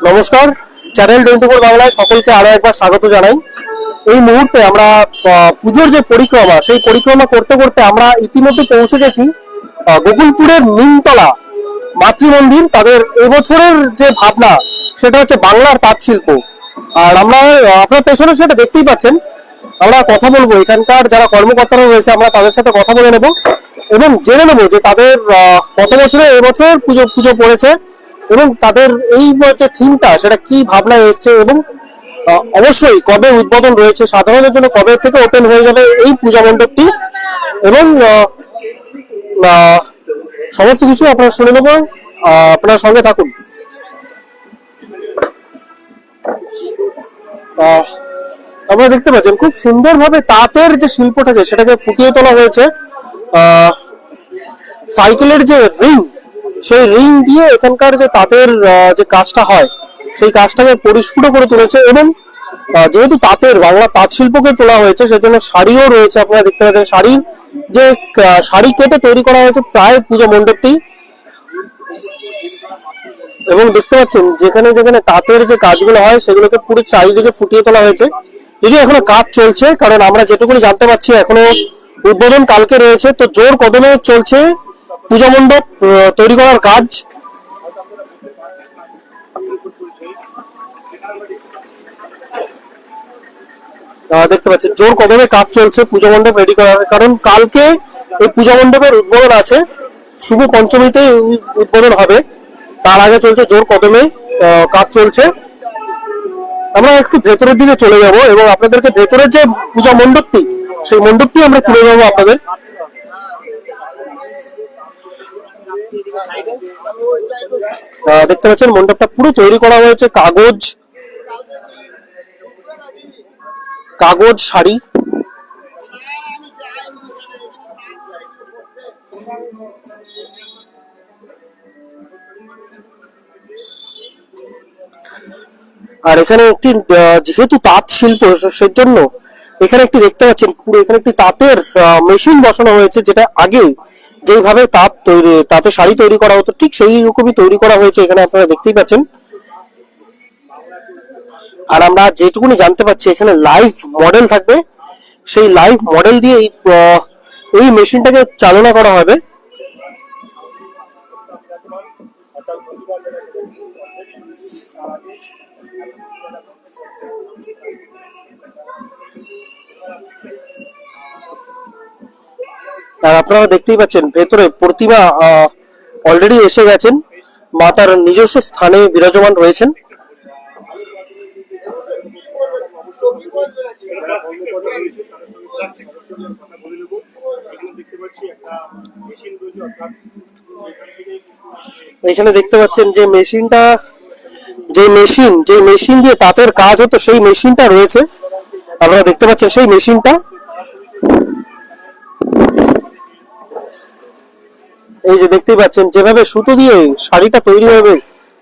নমস্কার, চ্যানেল 24 বাংলায় সকলকে আরো একবার স্বাগত জানাই। এই মুহূর্তে আমরা পুজোর যে পরিক্রমা, সেই পরিক্রমা করতে করতে আমরা ইতিমধ্যে পৌঁছে গেছি গোকুলপুরের নিমতলা মাতৃমন্দির। তাদের এবছরের যে ভাবনা সেটা হচ্ছে বাংলার তাঁত শিল্প। আর আমরা আপনার পেছনে সেটা দেখতেই পাচ্ছেন। আমরা কথা বলবো এখানকার যারা কর্মকর্তারা রয়েছে, আমরা তাদের সাথে কথা বলে নেব এবং জেনে নেবো যে তাদের কত বছরে এবছর পুজো পুজো পড়েছে এবং তাদের এই যে থিমটা সেটা কি ভাবনা এসছে এবং অবশ্যই কবে উদ্বোধন রয়েছে, সাধারণের জন্য কবে থেকে ওপেন হয়ে যাবে এই পূজা মণ্ডপটি এবং সমস্ত কিছু আপনারা শুনে নেব। আপনার সঙ্গে থাকুন। আপনারা দেখতে পাচ্ছেন খুব সুন্দরভাবে তাঁতের যে শিল্পটাকে সেটাকে ফুটিয়ে তোলা হয়েছে। সাইকেলের যে রিং, সেই রিং দিয়ে এখানকার যে তাঁতের যে কাজটা হয় সেই কাজটাকে পরিস্ফুট করে তুলেছে এবং যেহেতু তাঁতের বাংলা তাঁত শিল্পকে তোলা হয়েছে সেজন্য শাড়িও রয়েছে। আপনারা দেখতে পাচ্ছেন শাড়ির যে শাড়ি কেটে তৈরি করা হয়েছে প্রায় পুজো মণ্ডপটি এবং দেখতে পাচ্ছেন যেখানে যেখানে তাঁতের যে কাজগুলো হয় সেগুলোকে পুরো চারিদিকে ফুটিয়ে তোলা হয়েছে। যদিও এখনো কাজ চলছে, কারণ আমরা যেটুকুনি জানতে পারছি এখনো উদ্বোধন কালকে রয়েছে, তো জোর কদমে চলছে পূজা মণ্ডপ তৈরি করার কাজ। দেখতে পাচ্ছেন জোর কদমে কাজ চলছে পূজা মণ্ডপ রেডি করার, কারণ কালকে এই পূজা মণ্ডপের উদ্বোধন আছে, শুভ পঞ্চমীতে উদ্বোধন হবে। তার আগে চলছে জোর কদমে কাজ চলছে। আমরা একটু ভেতরের দিকে চলে যাব এবং আপনাদেরকে ভেতরের যে পূজা মণ্ডপটি সেই মণ্ডপটি আমরা তুলে দেবো আপনাদের। দেখতে পাচ্ছেন মণ্ডপটা পুরো তৈরি করা হয়েছে কাগজ শাড়ি। আর এখানে একটি যেহেতু তাঁত শিল্প সেজন্য এখানে একটি দেখতে পাচ্ছেন পুরো এখানে একটি তাঁতের মেশিন বসানো হয়েছে, যেটা আগে যেভাবে তাঁতে শাড়ি তৈরি করা হতো ঠিক সেই রকমই তৈরি করা হয়েছে এখানে আপনারা দেখতেই পাচ্ছেন। আর আমরা যেটুকুনি জানতে পারছি এখানে লাইভ মডেল থাকবে, সেই লাইভ মডেল দিয়ে এই মেশিনটাকে চালনা করা হবে। আর আপনারা দেখতেই পাচ্ছেন ভেতরে প্রতিমা অলরেডি এসে গেছেন, মা তার নিজস্ব স্থানে বিরাজমান রয়েছেন। এখানে দেখতে পাচ্ছেন যে মেশিন দিয়ে তাঁতের কাজ হতো সেই মেশিনটা রয়েছে। আপনারা দেখতে পাচ্ছেন সেই মেশিনটা, এই যে দেখতেই পাচ্ছেন যেভাবে সুতো দিয়ে শাড়িটা তৈরি হবে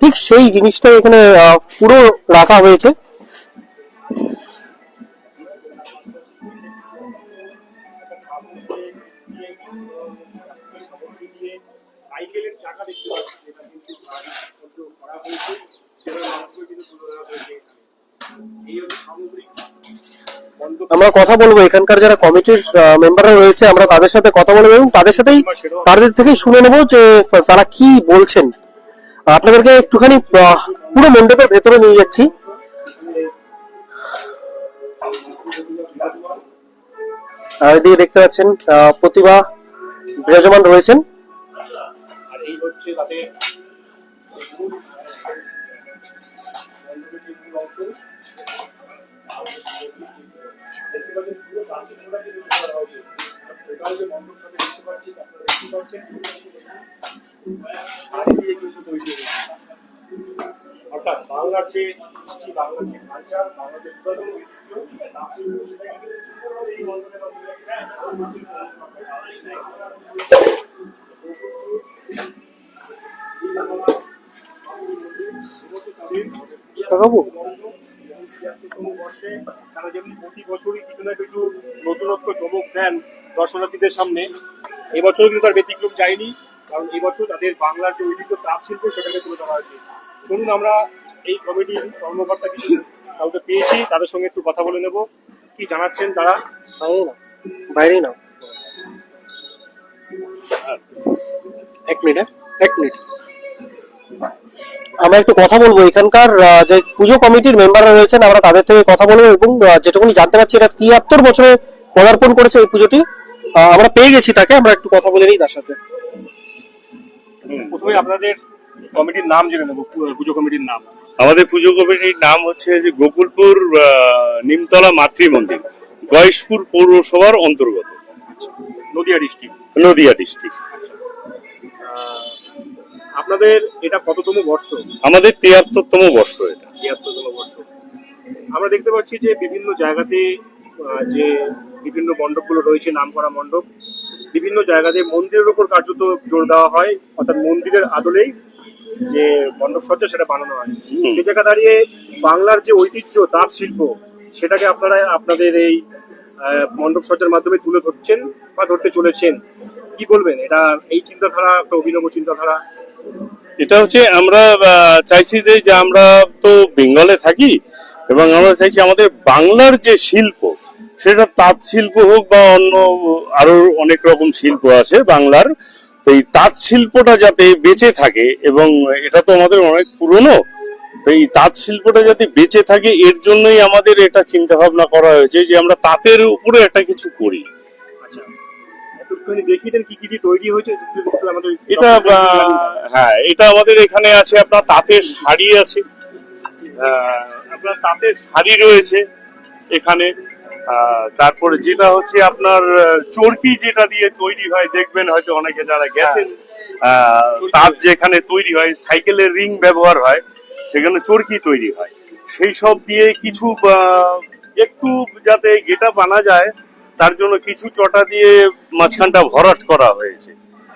ঠিক সেই জিনিসটা এখানে পুরো রাখা হয়েছে। আমরা কথা বলবো এখানকার যারা কমিটির মেম্বাররা রয়েছে, আমরা তাদের সাথে কথা বলবো এবং তাদের থেকেই শুনে নেবো যে তারা কি বলছেন। আপনাদেরকে একটুখানি পুরো মণ্ডপের ভেতরে নিয়ে যাচ্ছি। আর এদিকে দেখতে পাচ্ছেন প্রতিভা বিরাজমান রয়েছেন। অর্থাৎ বাংলার যে ভাষা, তারা যেমন প্রতি বছরই কিছু না কিছু নতুনত্ব চমক দেন দর্শনার্থীদের সামনে, এবছরও কিন্তু তার ব্যতিক্রম যায়নি। কারণ এই বছর তাদের বাংলার যে ঐতিহ্য তাঁত শিল্প সেটাকে তুলে ধরা হয়েছে। শুনুন, আমরা এই কমিটির কর্মকর্তা কিছু কাউকে পেয়েছি, তাদের সঙ্গে একটু কথা বলে নেব। কি জানাচ্ছেন তারা? বাইরেই না, এক মিনিট, এক মিনিট। আমরা একটু কথা বলবো এখানকার যে পুজো কমিটির মেম্বাররা রয়েছেন, আমরা তাদের থেকে কথা বলবো এবং যেটুকুনি জানতে পারছি এটা 73 বছরে পদার্পণ করেছে এই পুজোটি। আমরা পেয়ে গেছি তাকে, আমরা একটু কথা বলে নিই তার সাথে। প্রথমে আপনাদের কমিটির নাম জেনে নেব, পুজো কমিটির নাম। আমাদের পুজো কমিটির নাম হচ্ছে যে গোকুলপুর নিমতলা মাতৃ মন্দির, গয়েশপুর পৌরসভার অন্তর্গত, নদিয়া ডিস্ট্রিক্ট। নদিয়া ডিস্ট্রিক্ট। আপনাদের এটা কততম বর্ষ? আমাদের 73তম বর্ষ এটা। 73তম বর্ষ। আমরা দেখতে পাচ্ছি যে বিভিন্ন জায়গাতে যে বিভিন্ন মণ্ডপগুলো রয়েছে, নামকরা মণ্ডপ, বিভিন্ন জায়গাতে মন্দিরের উপর কার্যত জোর দেওয়া হয়, অর্থাৎ মন্দিরের আদলেই যে মণ্ডপ সজ্জা সেটা বানানো হয়। সেই জায়গা দাঁড়িয়ে বাংলার যে ঐতিহ্য তাঁত শিল্প সেটাকে আপনারা আপনাদের এই মণ্ডপ সজ্জার মাধ্যমে তুলে ধরছেন বা ধরতে চলেছেন। কি বলবেন? এটা এই চিন্তাধারা একটা অভিনব চিন্তাধারা। এটা হচ্ছে আমরা চাইছি যে আমরা তো বেঙ্গলে থাকি এবং আমরা চাইছি আমাদের বাংলার যে শিল্প, সেটা তাঁত শিল্প হোক বা অন্য আরো অনেক রকম শিল্প আছে বাংলার, এই তাঁত শিল্পটা যাতে বেঁচে থাকে, এবং এটা তো আমাদের অনেক পুরনো, তো এই তাঁত শিল্পটা যাতে বেঁচে থাকে এর জন্যই আমাদের এটা চিন্তা ভাবনা করা হয়েছে যে আমরা তাঁতের উপরে একটা কিছু করি। আচ্ছা, একটুখানি দেখিয়ে দেন কি কি দিয়ে তৈরি হয়েছে আমাদের এটা হ্যাঁ, এটা আমাদের এখানে আছে, আপনার তাঁতের শাড়ি আছে, আপনার তাঁতের শাড়ি রয়েছে এখানে। তারপরে যেটা হচ্ছে আপনার চরকি, যেটা দিয়ে তৈরি হয়, দেখবেন হয়তো অনেকে যারা গেছেন, তাঁত যেখানে তৈরি হয়, সাইকেলের রিং ব্যবহার হয়, সেখানে চরকি তৈরি হয়। সেই সব দিয়ে কিছু একটু যাতে গেটা বানা যায় তার জন্য কিছু চটা দিয়ে মাঝখানটা ভরাট করা হয়েছে,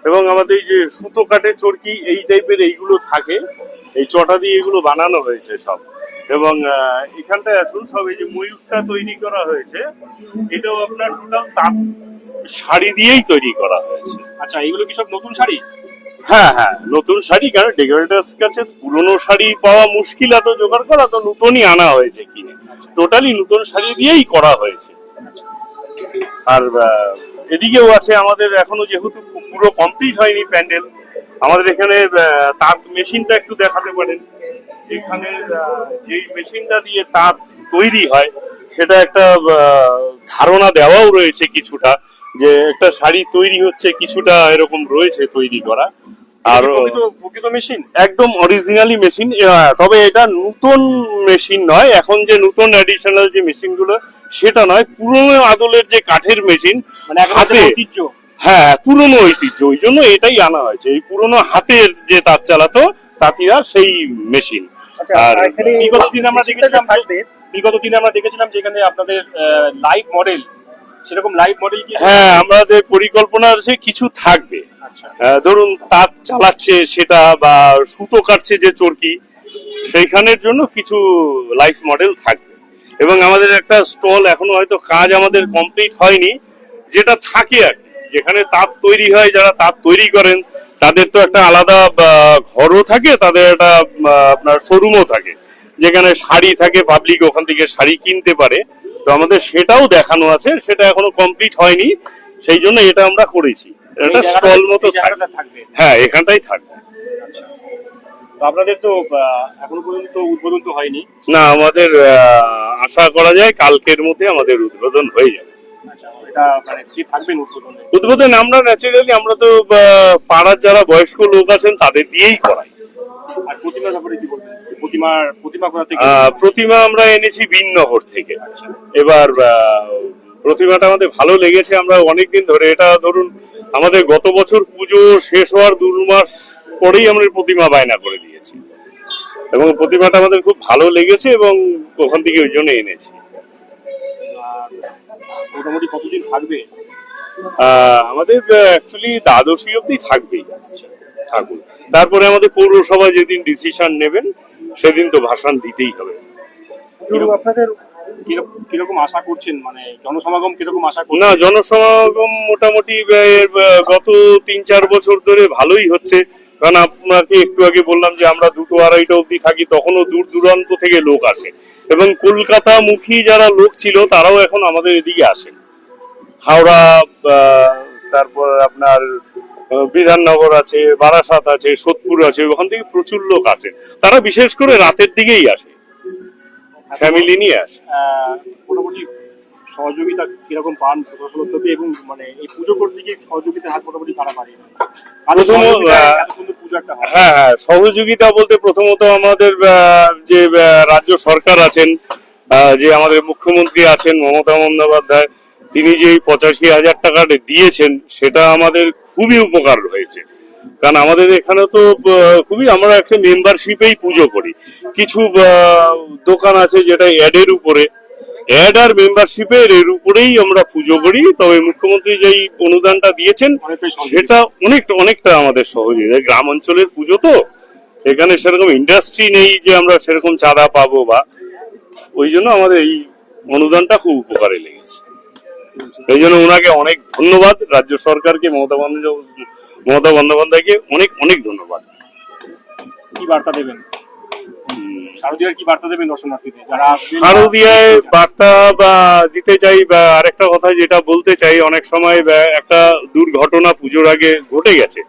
এবং আমাদের এই যে সুতো কাটে চরকি এই টাইপের এইগুলো থাকে, এই চটা দিয়ে এগুলো বানানো হয়েছে সব। এবং এখানটায় আসুন, সব এই যে ময়ূরটা তৈরি করা হয়েছে, এটাও আপনার টোটাল তাঁত শাড়ি দিয়েই তৈরি করা হয়েছে। আচ্ছা, এইগুলো কি সব নতুন শাড়ি? হ্যাঁ হ্যাঁ, নতুন শাড়ি, কারণ ডেকোরেটার্স কাছে পুরনো শাড়ি পাওয়া মুশকিল, এত জোগাড় করা, তো নতুনই আনা হয়েছে কিনে, টোটালি নতুন শাড়ি দিয়েই করা হয়েছে। আর এদিকেও আছে আমাদের, এখনো যেহেতু পুরো কমপ্লিট হয়নি প্যান্ডেল, আমাদের এখানে তাঁত মেশিনটা একটু দেখাতে পারেন। এখানে যেই মেশিনটা দিয়ে তাঁত তৈরি হয় সেটা একটা ধারণা দেওয়াও রয়েছে কিছুটা, যে একটা শাড়ি তৈরি হচ্ছে কিছুটা এরকম রয়েছে তৈরি করা। আর প্রকৃত মেশিন, একদম অরিজিনালি মেশিন, তবে এটা নতুন মেশিন নয়, এখন যে নতুন অ্যাডিশনাল যে মেশিন গুলো সেটা নয়, পুরনো আদলের যে কাঠের মেশিন, মানে হাতে, ঐতিহ্য। হ্যাঁ পুরনো ঐতিহ্য, ওই জন্য এটাই আনা হয়েছে, এই পুরনো হাতের যে তাঁত চালাতো তাঁতিরা, সেই মেশিন। আর বিগত দিনে আমরা দেখেছিলাম যেখানে আপনাদের লাইভ মডেল, সেরকম লাইভ মডেল কি? হ্যাঁ, আমাদের পরিকল্পনা আছে কিছু থাকবে। ধরুন তাঁত চালাচ্ছে সেটা, বা সুতো কাটছে যে চরকি, সেইখানের জন্য কিছু লাইভ মডেল থাকবে। এবং আমাদের একটা স্টল, এখনো হয়তো কাজ আমাদের কমপ্লিট হয়নি, যেটা থাকে আর কি, যেখানে তাঁত তৈরি হয়, যারা তাঁত তৈরি করেন তাদের তো একটা আলাদা ঘরও থাকে, তাদের একটা আপনার শোরুমও থাকে, যেখানে শাড়ি থাকে, পাবলিক ওখান থেকে শাড়ি কিনতে পারে। তো আমাদের সেটাও দেখানো আছে, সেটা এখনো কমপ্লিট হয়নি, সেই জন্য এটা আমরা করেছি, এটা স্টল মতো থাকবে। হ্যাঁ, এখানটাই থাকবে। তো আপনাদের তো এখনো পর্যন্ত উদ্বোধন তো হয়নি? না, আমাদের আশা করা যায় কালকের মধ্যে আমাদের উদ্বোধন হয়ে যাবে। এটা মানে কি থাকবেন উদ্বোধনে? উদ্বোধন আমরা ন্যাচারালি, আমরা তো পাড়ার যারা বয়স্ক লোক আছেন তাদের দিয়েই করাই। আর প্রতিমার ব্যাপারে কি বলবেন? প্রতিমা কোথা থেকে? প্রতিমা আমরা এনেছি বিননগর থেকে। এবার প্রতিমাটা আমাদের ভালো লেগেছে, আমরা অনেকদিন ধরে, এটা ধরুন আমাদের গত বছর পুজো শেষ হওয়ার 2 মাস পরেই আমরা প্রতিমা বায়না করে দিয়েছি, এবং প্রতিমাটা আমাদের খুব ভালো লেগেছে, এবং ওখান থেকে ওই জন্য এনেছি। মোটামুটি কতদিন থাকবে? আমাদের অ্যাকচুয়ালি দ্বাদশী অব্দি থাকবেই ঠাকুর, তারপরে আমাদের পৌরসভা যেদিন ডিসিশন নেবেন সেদিন তো ভাষণ দিতেই হবে। আপনাদের কিরকম আশা করছেন, মানে জনসমাগম কিরকম আশা করছেন? না, জনসমাগম মোটামুটি গত 3-4 বছর ধরে ভালোই হচ্ছে। কারণ আপনাকে একটু আগে বললাম যে আমরা 2টা-2:30 অবধি থাকি, তখনও দূর দূরান্ত থেকে লোক আসে, এবং কলকাতা মুখী যারা লোক ছিল তারাও এখন আমাদের এদিকে আসে। হাওড়া, তারপর আপনার বিধাননগর আছে, বারাসাত আছে, সোদপুর আছে, ওখান থেকে প্রচুর লোক আসে। তারা বিশেষ করে রাতের দিকেই আসে, ফ্যামিলি নিয়ে আসে। মোটামুটি সহযোগিতা কিরকম পান প্রশাসনের থেকে, এবং মানে এই পুজো করতে গিয়ে সহযোগিতার হাত মোটামুটি কারা পারে? পুজো একটা হয়। হ্যাঁ হ্যাঁ, সহযোগিতা বলতে প্রথমত আমাদের যে রাজ্য সরকার আছেন, যে আমাদের মুখ্যমন্ত্রী আছেন মমতা বন্দ্যোপাধ্যায়, তিনি যে 85,000 টাকা দিয়েছেন সেটা আমাদের খুবই উপকার হয়েছে। কারণ আমাদের এখানে তো খুবই, আমরা একটা মেম্বারশিপেই পুজো করি। কিছু দোকান আছে যেটা অ্যাডের উপরে, অ্যাড আর মেম্বারশিপের এর উপরেই আমরা পুজো করি। তবে মুখ্যমন্ত্রী যেই অনুদানটা দিয়েছেন সেটা অনেকটা আমাদের সহযোগিতা। গ্রাম অঞ্চলের পুজো তো, এখানে সেরকম ইন্ডাস্ট্রি নেই যে আমরা সেরকম চাঁদা পাবো, বা ওই জন্য আমাদের এই অনুদানটা খুব উপকারে লেগেছে। এই জন্য ওনাকে অনেক ধন্যবাদ, রাজ্য সরকারকে, মমতা বন্দ্যোপাধ্যায়কে অনেক অনেক ধন্যবাদ। কি বার্তা দেবেন শারদীয়ার, কি বার্তা দেবেন দর্শনার্থীদের যারা শারদীয়ায় বার্তা বা দিতে চাই, বা আরেকটা কথা যেটা বলতে চাই, অনেক সময় একটা দুর্ঘটনা পুজোর আগে ঘটে গেছে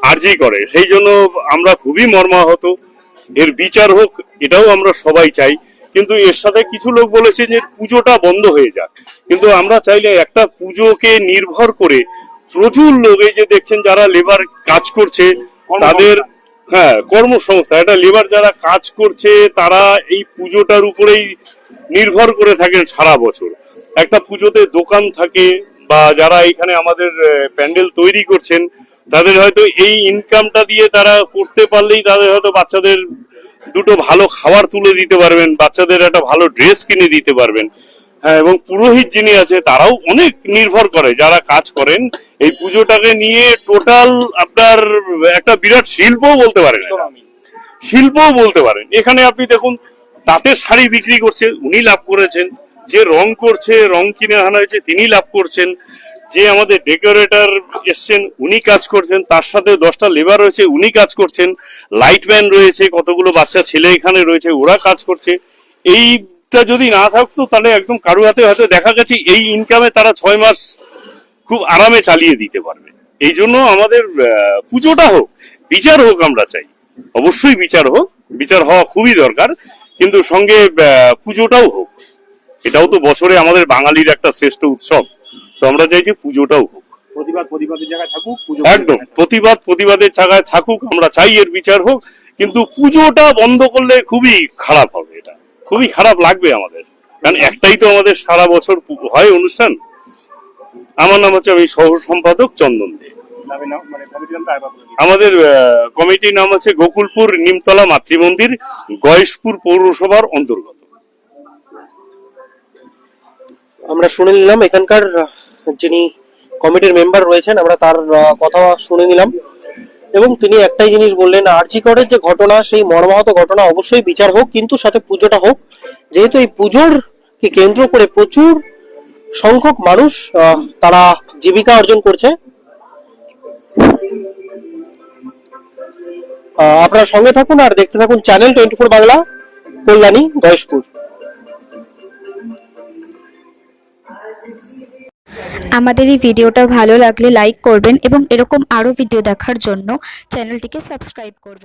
আরজি করে, সেই জন্য আমরা খুবই মর্মাহত। এর বিচার হোক, এটাও আমরা সবাই চাই। কিন্তু এর সাথে কিছু লোক বলেছে যে পুজোটা বন্ধ হয়ে যাক, কিন্তু আমরা চাইলে একটা পুজোকে নির্ভর করে প্রচুর লোক, এই যে দেখছেন যারা লেবার কাজ করছে তাদের, হ্যাঁ কর্মসংস্থা, একটা লেবার যারা কাজ করছে তারা এই পুজোটার উপরেই নির্ভর করে থাকেন সারা বছর। একটা পুজোতে দোকান থাকে, বা যারা এখানে আমাদের প্যান্ডেল তৈরি করছেন তাদের হয়তো এই ইনকামটা দিয়ে তারা করতে পারলেই তাদের হয়তো বাচ্চাদের দুটো ভালো খাবার তুলে দিতে পারবেন, বাচ্চাদের একটা ভালো ড্রেস কিনে দিতে পারবেন। হ্যাঁ, এবং পুরোহিত যিনি আছে তারাও অনেক নির্ভর করে, যারা কাজ করেন এই পুজোটাকে নিয়ে। টোটাল আপনার একটা বিরাট শিল্পও বলতে পারেন, শিল্পও বলতে পারেন। এখানে আপনি দেখুন, তাঁতের শাড়ি বিক্রি করছে, উনি লাভ করেছেন। যে রং করছে, রং কিনে আনা হয়েছে, তিনি লাভ করছেন। যে আমাদের ডেকোরেটর এসছেন, উনি কাজ করছেন, তার সাথে 10টা লেবার রয়েছে, উনি কাজ করছেন। লাইটম্যান রয়েছে, কতগুলো বাচ্চা ছেলে এখানে রয়েছে, ওরা কাজ করছে। এইটা যদি না থাকতো তাহলে একদম কারো হাতে হয়তো দেখা গেছে এই ইনকামে তারা 6 মাস খুব আরামে চালিয়ে দিতে পারবে। এই জন্য আমাদের পুজোটা হোক, বিচার হোক, আমরা চাই অবশ্যই বিচার হোক, বিচার হওয়া খুবই দরকার, কিন্তু সঙ্গে পুজোটাও হোক। এটাও তো বছরে আমাদের বাঙালির একটা শ্রেষ্ঠ উৎসব, তো আমরা চাই যে পুজোটাও হোক। প্রতিবাদের জায়গায় থাকুক, একদম প্রতিবাদের জায়গায় থাকুক, আমরা চাই এর বিচার হোক। কিন্তু পুজোটা বন্ধ করলে খুবই খারাপ হবে, এটা খুবই খারাপ লাগবে আমাদের, কারণ একটাই তো আমাদের সারা বছর হয় অনুষ্ঠান। আমার নাম হচ্ছে, আমি সহ সম্পাদক চন্দন দে। আমাদের কমিটির নাম হচ্ছে গোকুলপুর নিমতলা মাতৃমন্দির, গয়েশপুর পৌরসভার অন্তর্গত। আমরা শুনে নিলাম এখানকার যিনি কমিটির মেম্বার রয়েছেন, আমরা তার কথা শুনে নিলাম, এবং তিনি একটাই জিনিস বললেন, আরজি করের যে ঘটনা, সেই মর্মাহত ঘটনা অবশ্যই বিচার হোক, কিন্তু সাথে পুজোটা হোক। যেহেতু এই পুজোর কে কেন্দ্র করে প্রচুর সংখ্যক মানুষ তারা জীবিকা অর্জন করছে। আপনারা সঙ্গে থাকুন আর দেখতে থাকুন চ্যানেল 24 বাংলা, কল্যাণী, গয়েশপুর। আমাদের এই ভিডিওটা ভালো লাগলে লাইক করবেন এবং এরকম আরও ভিডিও দেখার জন্য চ্যানেলটিকে সাবস্ক্রাইব করবেন।